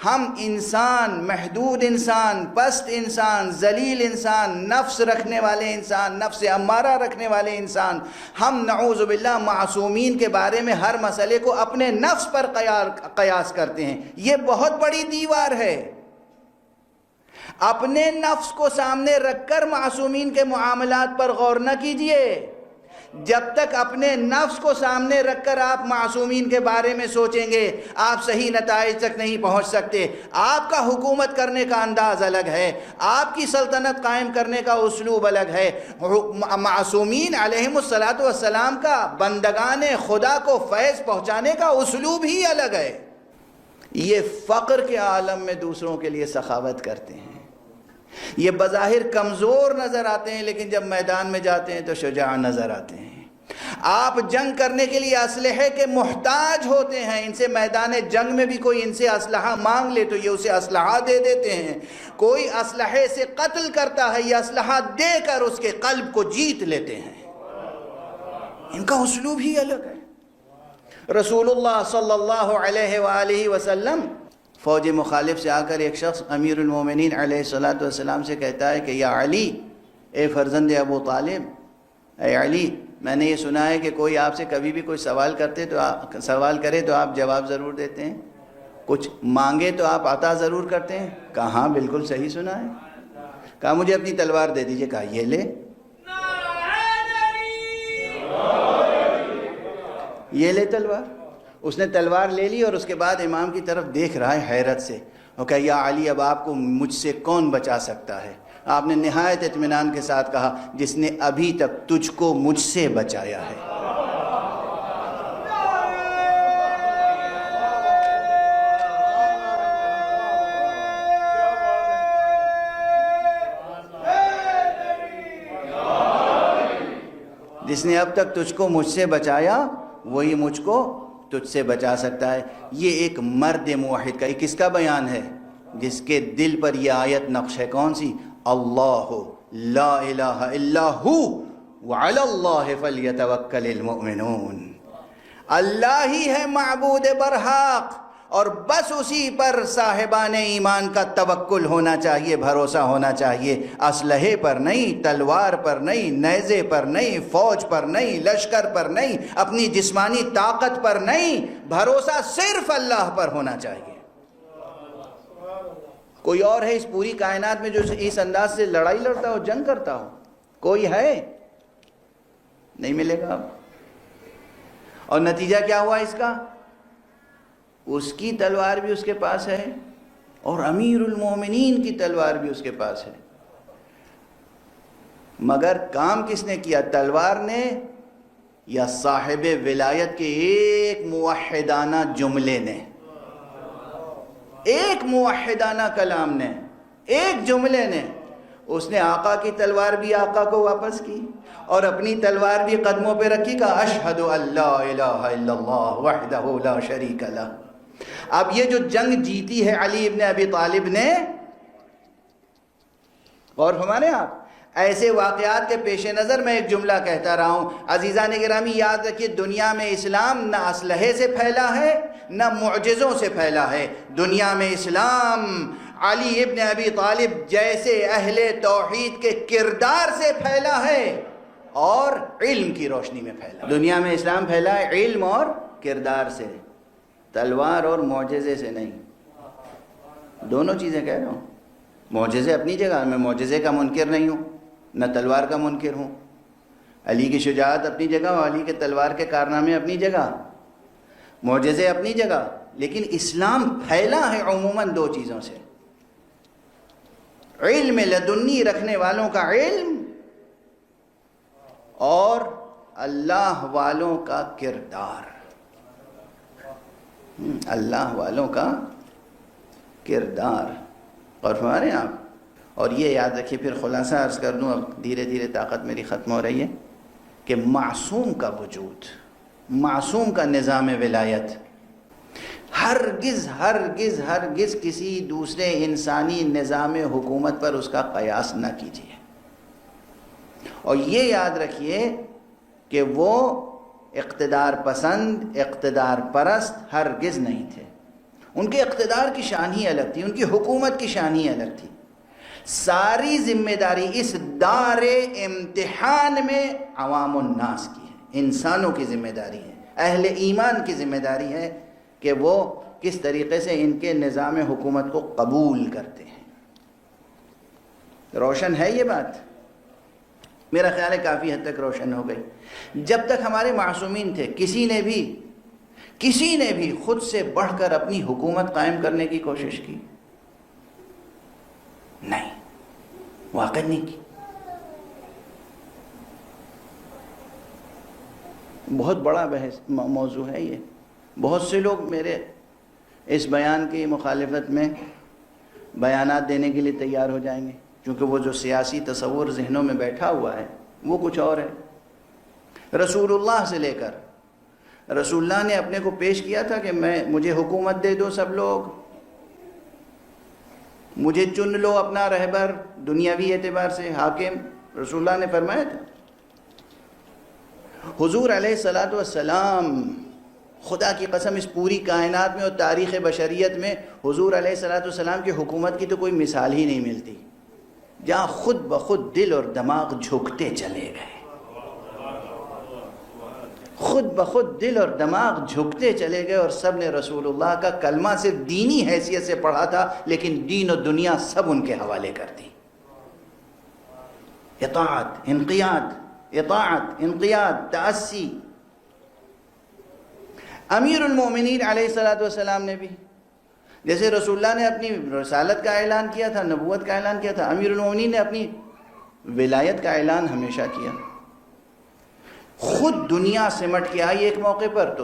ہم انسان، محدود انسان، پست انسان، ذلیل انسان، نفس رکھنے والے انسان، نفس امارہ رکھنے والے انسان، ہم نعوذ باللہ معصومین کے بارے میں ہر مسئلے کو اپنے نفس پر قیاس کرتے ہیں۔ یہ بہت بڑی دیوار ہے۔ اپنے نفس کو سامنے رکھ کر معصومین کے معاملات پر غور نہ کیجئے۔ جب تک اپنے نفس کو سامنے رکھ کر آپ معصومین کے بارے میں سوچیں گے، آپ صحیح نتائج تک نہیں پہنچ سکتے۔ آپ کا حکومت کرنے کا انداز الگ ہے، آپ کی سلطنت قائم کرنے کا اسلوب الگ ہے۔ معصومین علیہم الصلاۃ والسلام کا بندگان خدا کو فیض پہنچانے کا اسلوب ہی الگ ہے۔ یہ فقر کے عالم میں دوسروں کے لیے سخاوت کرتے ہیں، یہ بظاہر کمزور نظر آتے ہیں، لیکن جب میدان میں جاتے ہیں تو شجاع نظر آتے ہیں۔ آپ جنگ کرنے کے لیے اسلحے کے محتاج ہوتے ہیں، ان سے میدان جنگ میں بھی کوئی ان سے اسلحہ مانگ لے تو یہ اسے اسلحہ دے دیتے ہیں۔ کوئی اسلحے سے قتل کرتا ہے، یہ اسلحہ دے کر اس کے قلب کو جیت لیتے ہیں۔ ان کا اسلوب ہی الگ ہے۔ رسول اللہ صلی اللہ علیہ وآلہ وسلم، فوج مخالف سے آ کر ایک شخص امیر المومنین علیہ السلام سے کہتا ہے کہ یا علی، اے فرزند ابو طالب، اے علی، میں نے یہ سنا ہے کہ کوئی آپ سے کبھی بھی کوئی سوال کرے تو آپ جواب ضرور دیتے ہیں، کچھ مانگے تو آپ عطا ضرور کرتے ہیں۔ کہا ہاں بالکل صحیح سنا ہے۔ کہا مجھے اپنی تلوار دے دیجئے۔ کہا یہ لے، یہ لے تلوار۔ اس نے تلوار لے لی اور اس کے بعد امام کی طرف دیکھ رہا ہے حیرت سے۔ وہ کہا یا علی، اب آپ کو مجھ سے کون بچا سکتا ہے؟ آپ نے نہایت اطمینان کے ساتھ کہا جس نے ابھی تک تجھ کو مجھ سے بچایا ہے۔ جس نے اب تک تجھ کو مجھ سے بچایا وہی مجھ کو تجھ سے بچا سکتا ہے۔ یہ ایک مرد موحد کا، یہ کس کا بیان ہے؟ جس کے دل پر یہ آیت نقش ہے۔ کون سی؟ اللہ لا الہ الا ہو وعلی اللہ فلیتوکل المؤمنون۔ اللہ ہی ہے معبود برحق اور بس اسی پر صاحبان ایمان کا توکل ہونا چاہیے، بھروسہ ہونا چاہیے۔ اسلحے پر نہیں، تلوار پر نہیں، نیزے پر نہیں، فوج پر نہیں، لشکر پر نہیں، اپنی جسمانی طاقت پر نہیں، بھروسہ صرف اللہ پر ہونا چاہیے۔ کوئی اور ہے اس پوری کائنات میں جو اس انداز سے لڑائی لڑتا ہو، جنگ کرتا ہو؟ کوئی ہے؟ نہیں ملے گا۔ اور نتیجہ کیا ہوا اس کا؟ اس کی تلوار بھی اس کے پاس ہے اور امیر المومنین کی تلوار بھی اس کے پاس ہے، مگر کام کس نے کیا؟ تلوار نے یا صاحب ولایت کے ایک موحدانہ جملے نے، ایک موحدانہ کلام نے، ایک جملے نے؟ اس نے آقا کی تلوار بھی آقا کو واپس کی اور اپنی تلوار بھی قدموں پہ رکھی، کہا اشہد ان لا الہ الا اللہ وحدہ لا شریک لہ۔ اب یہ جو جنگ جیتی ہے علی ابن ابی طالب نے، اور ہمارے آپ ایسے واقعات کے پیش نظر میں ایک جملہ کہتا رہا ہوں، عزیزان گرامی یاد رکھیے، دنیا میں اسلام نہ اسلحے سے پھیلا ہے نہ معجزوں سے پھیلا ہے۔ دنیا میں اسلام علی ابن ابی طالب جیسے اہل توحید کے کردار سے پھیلا ہے اور علم کی روشنی میں پھیلا۔ دنیا میں اسلام پھیلا ہے علم اور کردار سے، تلوار اور معجزے سے نہیں۔ دونوں چیزیں کہہ رہا ہوں۔ معجزے اپنی جگہ، میں معجزے کا منکر نہیں ہوں، نہ تلوار کا منکر ہوں۔ علی کی شجاعت اپنی جگہ اور علی کے تلوار کے کارنامے اپنی جگہ، معجزے اپنی جگہ، لیکن اسلام پھیلا ہے عموماً دو چیزوں سے: علم لدنی رکھنے والوں کا علم اور اللہ والوں کا کردار۔ اللہ والوں کا کردار، اور ہمارے آپ، اور یہ یاد رکھیے، پھر خلاصہ عرض کر دوں، اب دھیرے دھیرے طاقت میری ختم ہو رہی ہے، کہ معصوم کا وجود، معصوم کا نظام ولایت ہرگز ہرگز ہرگز کسی دوسرے انسانی نظام حکومت پر اس کا قیاس نہ کیجیے۔ اور یہ یاد رکھیے کہ وہ اقتدار پسند، اقتدار پرست ہرگز نہیں تھے۔ ان کے اقتدار کی شان ہی الگ تھی، ان کی حکومت کی شان ہی الگ تھی۔ ساری ذمہ داری اس دار امتحان میں عوام الناس کی ہے، انسانوں کی ذمہ داری ہے، اہل ایمان کی ذمہ داری ہے کہ وہ کس طریقے سے ان کے نظام حکومت کو قبول کرتے ہیں۔ روشن ہے یہ بات؟ میرا خیال ہے کافی حد تک روشن ہو گئی۔ جب تک ہمارے معصومین تھے کسی نے بھی خود سے بڑھ کر اپنی حکومت قائم کرنے کی کوشش کی؟ نہیں، واقع نہیں کی۔ بہت بڑا بحث موضوع ہے یہ۔ بہت سے لوگ میرے اس بیان کی مخالفت میں بیانات دینے کے لیے تیار ہو جائیں گے، کیونکہ وہ جو سیاسی تصور ذہنوں میں بیٹھا ہوا ہے وہ کچھ اور ہے۔ رسول اللہ سے لے کر رسول اللہ نے اپنے کو پیش کیا تھا کہ مجھے حکومت دے دو، سب لوگ مجھے چن لو اپنا رہبر، دنیاوی اعتبار سے حاکم۔ رسول اللہ نے فرمایا تھا۔ حضور علیہ الصلاۃ والسلام، خدا کی قسم اس پوری کائنات میں اور تاریخ بشریت میں حضور علیہ الصلاۃ والسلام کی حکومت کی تو کوئی مثال ہی نہیں ملتی، جہاں خود بخود دل اور دماغ جھکتے چلے گئے، خود بخود دل اور دماغ جھکتے چلے گئے، اور سب نے رسول اللہ کا کلمہ صرف دینی حیثیت سے پڑھا تھا، لیکن دین و دنیا سب ان کے حوالے کر دی۔ اطاعت، انقیاد، تأسی۔ امیر المومنین علیہ الصلاۃ والسلام نے بھی، جیسے رسول اللہ نے اپنی رسالت کا اعلان کیا تھا، نبوت کا اعلان کیا تھا، امیر المومنین نے اپنی ولایت کا اعلان ہمیشہ کیا۔ خود دنیا سمٹ کے آئی ایک موقع پر تو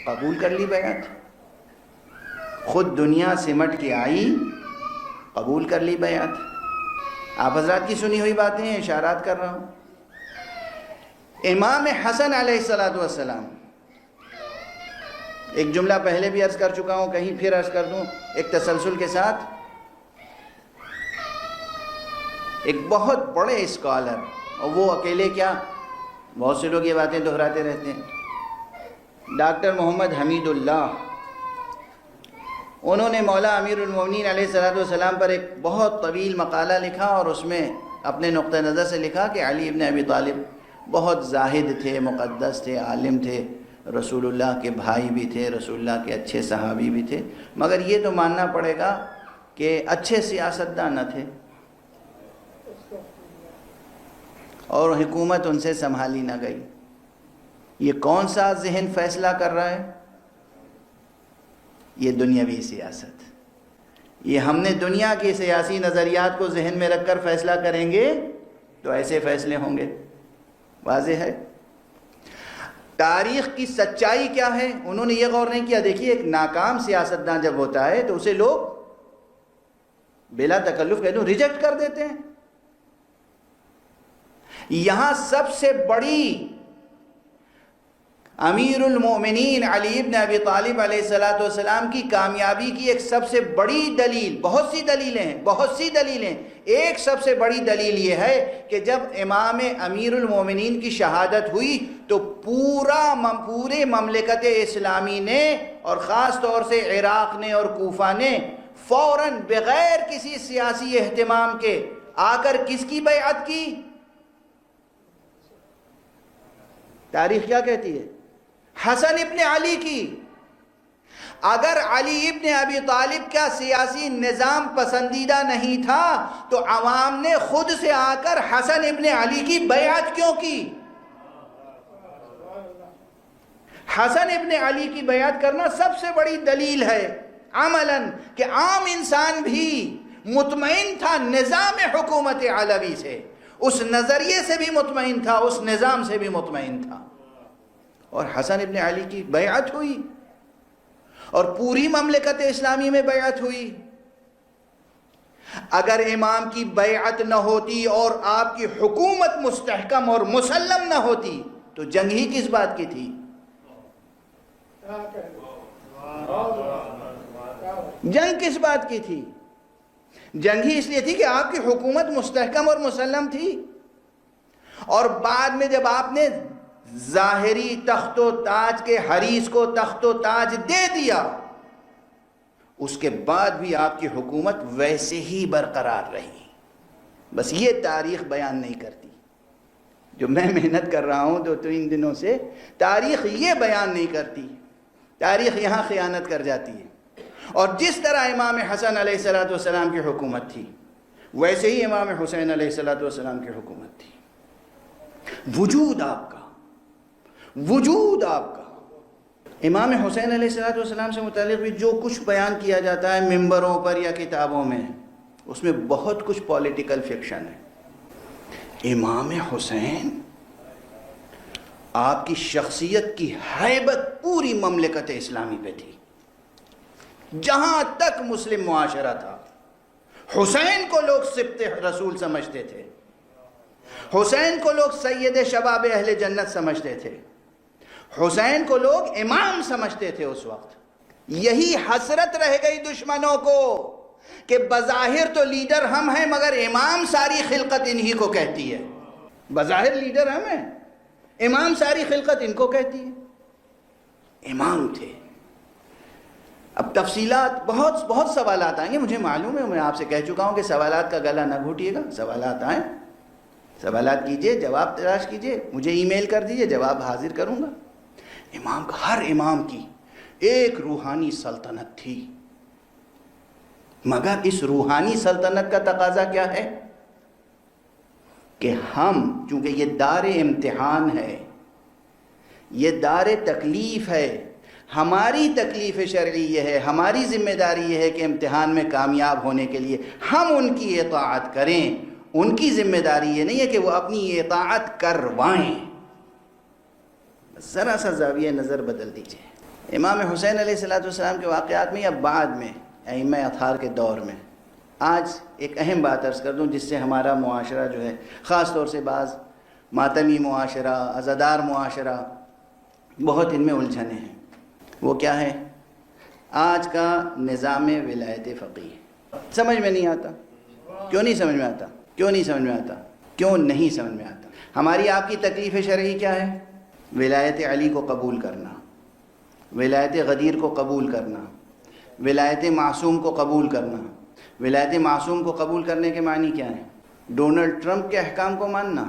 قبول کر لی بیعت، خود دنیا سمٹ کے آئی، قبول کر لی بیعت۔ آپ حضرات کی سنی ہوئی باتیں ہیں، اشارات کر رہا ہوں۔ امام حسن علیہ الصلاۃ والسلام، ایک جملہ پہلے بھی عرض کر چکا ہوں، کہیں پھر عرض کر دوں ایک تسلسل کے ساتھ۔ ایک بہت بڑے اسکالر، اور وہ اکیلے کیا، بہت سے لوگ یہ باتیں دہراتے رہتے ہیں، ڈاکٹر محمد حمید اللہ، انہوں نے مولا امیر المومنین علیہ الصلاۃ والسلام پر ایک بہت طویل مقالہ لکھا، اور اس میں اپنے نقطہ نظر سے لکھا کہ علی ابن ابی طالب بہت زاہد تھے، مقدس تھے، عالم تھے، رسول اللہ کے بھائی بھی تھے، رسول اللہ کے اچھے صحابی بھی تھے، مگر یہ تو ماننا پڑے گا کہ اچھے سیاستدان نہ تھے، اور حکومت ان سے سنبھالی نہ گئی۔ یہ کون سا ذہن فیصلہ کر رہا ہے؟ یہ دنیاوی سیاست۔ یہ ہم نے دنیا کے سیاسی نظریات کو ذہن میں رکھ کر فیصلہ کریں گے تو ایسے فیصلے ہوں گے۔ واضح ہے۔ تاریخ کی سچائی کیا ہے انہوں نے یہ غور نہیں کیا۔ دیکھیے، ایک ناکام سیاستدان جب ہوتا ہے تو اسے لوگ بلا تکلف کہہ دوں ریجیکٹ کر دیتے ہیں۔ یہاں سب سے بڑی امیر المومنین علی ابن ابی طالب علیہ الصلاۃ والسلام کی کامیابی کی ایک سب سے بڑی دلیل، بہت سی دلیلیں، ایک سب سے بڑی دلیل یہ ہے کہ جب امام امیر المومنین کی شہادت ہوئی تو پورے مملکت اسلامی نے، اور خاص طور سے عراق نے اور کوفہ نے، فوراً بغیر کسی سیاسی اہتمام کے آ کر کس کی بیعت کی؟ تاریخ کیا کہتی ہے؟ حسن ابن علی کی۔ اگر علی ابن ابی طالب کا سیاسی نظام پسندیدہ نہیں تھا تو عوام نے خود سے آ کر حسن ابن علی کی بیعت کیوں کی؟ حسن ابن علی کی بیعت کرنا سب سے بڑی دلیل ہے عملاً کہ عام انسان بھی مطمئن تھا نظام حکومت علوی سے، اس نظریے سے بھی مطمئن تھا، اس نظام سے بھی مطمئن تھا، اور حسن ابن علی کی بیعت ہوئی اور پوری مملکت اسلامی میں بیعت ہوئی۔ اگر امام کی بیعت نہ ہوتی اور آپ کی حکومت مستحکم اور مسلم نہ ہوتی تو جنگ ہی کس بات کی تھی؟ جنگ کس بات کی تھی؟ جنگ ہی اس لیے تھی کہ آپ کی حکومت مستحکم اور مسلم تھی، اور بعد میں جب آپ نے ظاہری تخت و تاج کے حریث کو تخت و تاج دے دیا، اس کے بعد بھی آپ کی حکومت ویسے ہی برقرار رہی. بس یہ تاریخ بیان نہیں کرتی. جو میں محنت کر رہا ہوں 2-3 دنوں سے، تاریخ یہ بیان نہیں کرتی. تاریخ یہاں خیانت کر جاتی ہے. اور جس طرح امام حسن علیہ السلام کی حکومت تھی، ویسے ہی امام حسین علیہ السلام کی حکومت تھی. وجود آپ کا امام حسین علیہ السلام سے متعلق بھی جو کچھ بیان کیا جاتا ہے ممبروں پر یا کتابوں میں، اس میں بہت کچھ پولیٹیکل فکشن ہے. امام حسین، آپ کی شخصیت کی ہیبت پوری مملکت اسلامی پہ تھی. جہاں تک مسلم معاشرہ تھا، حسین کو لوگ سبط رسول سمجھتے تھے. حسین کو لوگ سید شباب اہل جنت سمجھتے تھے. حسین کو لوگ امام سمجھتے تھے. اس وقت یہی حسرت رہ گئی دشمنوں کو کہ بظاہر تو لیڈر ہم ہیں، مگر امام ساری خلقت انہی کو کہتی ہے. بظاہر لیڈر ہم ہیں، امام ساری خلقت ان کو کہتی ہے. امام تھے. اب تفصیلات بہت سوالات آئیں گے، مجھے معلوم ہے. میں آپ سے کہہ چکا ہوں کہ سوالات کا گلا نہ گھوٹیے گا. سوالات آئیں، سوالات کیجئے، جواب تلاش کیجئے، مجھے ای میل کر دیجئے، جواب حاضر کروں گا. ہر امام کی ایک روحانی سلطنت تھی. مگر اس روحانی سلطنت کا تقاضا کیا ہے کہ ہم، چونکہ یہ دار امتحان ہے، یہ دار تکلیف ہے، ہماری تکلیف شرعی یہ ہے، ہماری ذمہ داری یہ ہے کہ امتحان میں کامیاب ہونے کے لیے ہم ان کی اطاعت کریں. ان کی ذمہ داری یہ نہیں ہے کہ وہ اپنی اطاعت کروائیں. ذرا سا زاویہ نظر بدل دیجئے. امام حسین علیہ السلام کے واقعات میں یا بعد میں ائمہ اطہار کے دور میں، آج ایک اہم بات عرض کر دوں جس سے ہمارا معاشرہ جو ہے، خاص طور سے بعض ماتمی معاشرہ، عزادار معاشرہ، بہت ان میں الجھنے ہیں. وہ کیا ہے؟ آج کا نظام ولایت فقیہ سمجھ میں نہیں آتا. کیوں نہیں سمجھ میں آتا؟ ہماری آپ کی تکلیف شرعی کیا ہے؟ ولایت علی کو قبول کرنا، ولایت غدیر کو قبول کرنا، ولایت معصوم کو قبول کرنا. ولایت معصوم کو قبول کرنے کے معنی کیا ہے؟ ڈونلڈ ٹرمپ کے احکام کو ماننا.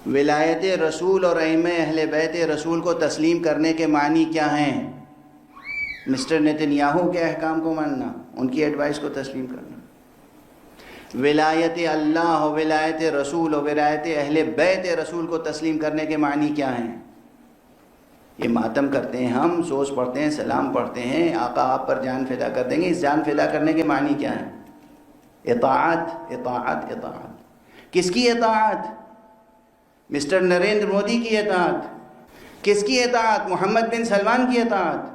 ولایت رسول اور ائمہ اہل بیت رسول کو تسلیم کرنے کے معنی کیا ہیں؟ مسٹر نیتنیاہو کے احکام کو ماننا، ان کی ایڈوائس کو تسلیم کرنا. ولایت اللہ و ولایت رسول و ولایت اہل بیت رسول کو تسلیم کرنے کے معنی کیا ہیں؟ یہ ماتم کرتے ہیں ہم، سوز پڑھتے ہیں، سلام پڑھتے ہیں، آقا آپ پر جان فدا کر دیں گے. اس جان فدا کرنے کے معنی کیا ہیں؟ اطاعت، اطاعت، اطاعت. کس کی اطاعت؟ مسٹر نریندر مودی کی اطاعت. کس کی اطاعت؟ محمد بن سلمان کی اطاعت.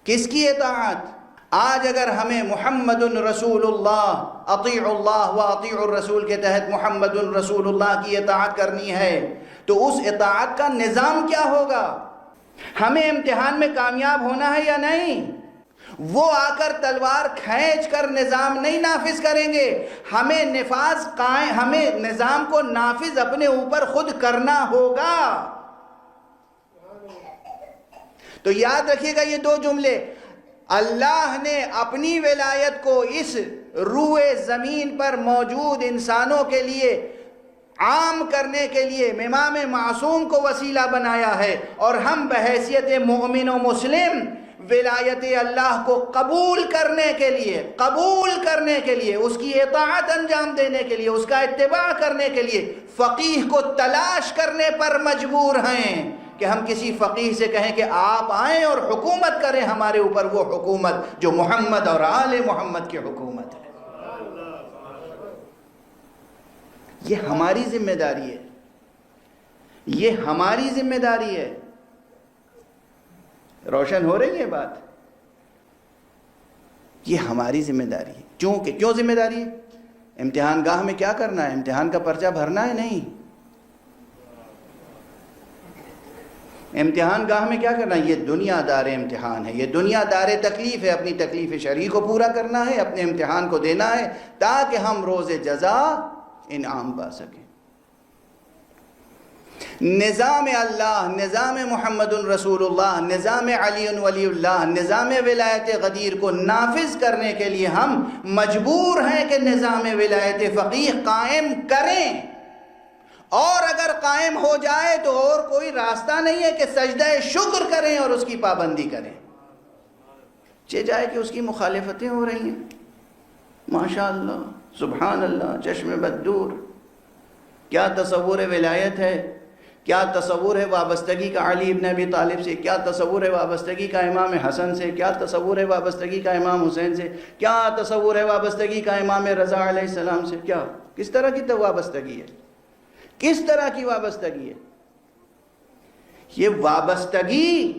کس کی اطاعت؟ آج اگر ہمیں محمد رسول اللہ، اطیعوا اللہ و اطیعوا الرسول کے تحت محمد رسول اللہ کی اطاعت کرنی ہے تو اس اطاعت کا نظام کیا ہوگا؟ ہمیں امتحان میں کامیاب ہونا ہے یا نہیں؟ وہ آ کر تلوار کھینچ کر نظام نہیں نافذ کریں گے. ہمیں نظام کو نافذ اپنے اوپر خود کرنا ہوگا. تو یاد رکھیے گا یہ 2 جملے. اللہ نے اپنی ولایت کو اس روئے زمین پر موجود انسانوں کے لیے عام کرنے کے لیے امام معصوم کو وسیلہ بنایا ہے، اور ہم بحیثیت مومن و مسلم ولایت اللہ کو قبول کرنے کے لیے اس کی اطاعت انجام دینے کے لیے، اس کا اتباع کرنے کے لیے فقیہ کو تلاش کرنے پر مجبور ہیں کہ ہم کسی فقیہ سے کہیں کہ آپ آئیں اور حکومت کریں ہمارے اوپر، وہ حکومت جو محمد اور آل محمد کی حکومت ہے. یہ ہماری ذمہ داری ہے، یہ ہماری ذمہ داری ہے. روشن ہو رہی ہے بات؟ یہ ہماری ذمہ داری ہے. کیوں ذمہ داری ہے؟ امتحان گاہ میں کیا کرنا ہے؟ امتحان کا پرچہ بھرنا ہے؟ نہیں. امتحان گاہ میں کیا کرنا ہے؟ یہ دنیا دار امتحان ہے، یہ دنیا دار تکلیف ہے. اپنی تکلیف شرعی کو پورا کرنا ہے، اپنے امتحان کو دینا ہے تاکہ ہم روز جزا انعام پا سکیں. نظام اللہ، نظام محمد الرسول اللہ، نظام علی ولی اللہ، نظام ولایت غدیر کو نافذ کرنے کے لیے ہم مجبور ہیں کہ نظام ولایت فقیہ قائم کریں، اور اگر قائم ہو جائے تو اور کوئی راستہ نہیں ہے کہ سجدہ شکر کریں اور اس کی پابندی کریں، چہ جائے کہ اس کی مخالفتیں ہو رہی ہیں۔ ماشاء اللہ، سبحان اللہ، چشم بددور۔ کیا تصور ولایت ہے، کیا تصور ہے وابستگی کا علی ابن ابی طالب سے، کیا تصور ہے وابستگی کا امام حسن سے، کیا تصور ہے وابستگی کا امام حسین سے، کیا تصور ہے وابستگی کا امام رضا علیہ السلام سے؟ کیا، کس طرح کی تو وابستگی ہے، کس طرح کی وابستگی ہے؟ یہ وابستگی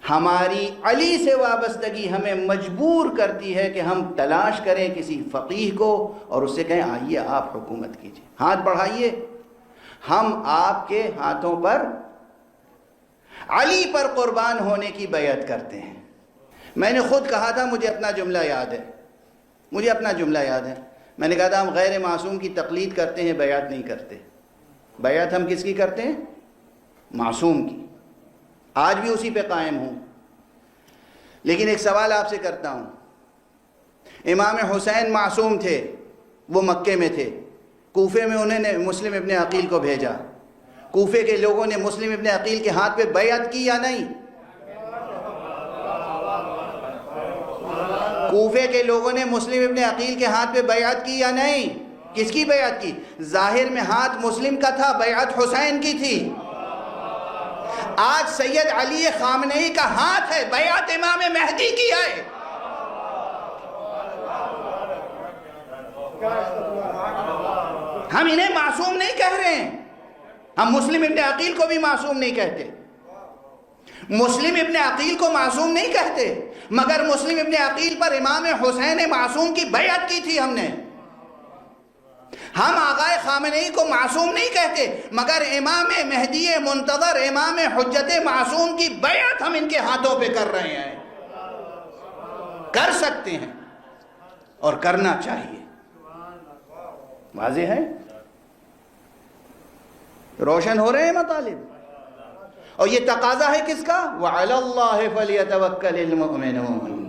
ہماری علی سے وابستگی ہمیں مجبور کرتی ہے کہ ہم تلاش کریں کسی فقیہ کو اور اس سے کہیں آئیے آپ حکومت کیجیے، ہاتھ بڑھائیے، ہم آپ کے ہاتھوں پر علی پر قربان ہونے کی بیعت کرتے ہیں۔ میں نے خود کہا تھا، مجھے اپنا جملہ یاد ہے، مجھے اپنا جملہ یاد ہے، میں نے کہا تھا ہم غیر معصوم کی تقلید کرتے ہیں، بیعت نہیں کرتے۔ بیعت ہم کس کی کرتے ہیں؟ معصوم کی۔ آج بھی اسی پہ قائم ہوں، لیکن ایک سوال آپ سے کرتا ہوں، امام حسین معصوم تھے، وہ مکے میں تھے، کوفے میں انہوں نے مسلم ابن عقیل کو بھیجا، کوفے کے لوگوں نے مسلم ابن عقیل کے ہاتھ پہ بیعت کی یا نہیں؟ کوفے کے لوگوں نے مسلم ابن عقیل کے ہاتھ پہ بیعت کی یا نہیں؟ کس کی بیعت کی؟ ظاہر میں ہاتھ مسلم کا تھا، بیعت حسین کی تھی۔ آج سید علی خامنئی کا ہاتھ ہے، بیعت امام مہدی کی ہے۔ ہم انہیں معصوم نہیں کہہ رہے ہیں، ہم مسلم ابن عقیل کو بھی معصوم نہیں کہتے، مسلم ابن عقیل کو معصوم نہیں کہتے، مگر مسلم ابن عقیل پر امام حسین معصوم کی بیعت کی تھی ہم نے۔ ہم آقائے خامنئی کو معصوم نہیں کہتے، مگر امام مہدی منتظر، امام حجت معصوم کی بیعت ہم ان کے ہاتھوں پہ کر رہے ہیں، کر سکتے ہیں اور کرنا چاہیے۔ واضح ہے، روشن ہو رہے ہیں مطالب، اور یہ تقاضا ہے کس کا؟ وَعَلَى اللَّهِ فَلْيَتَوَكَّلِ الْمُؤْمِنُونَ۔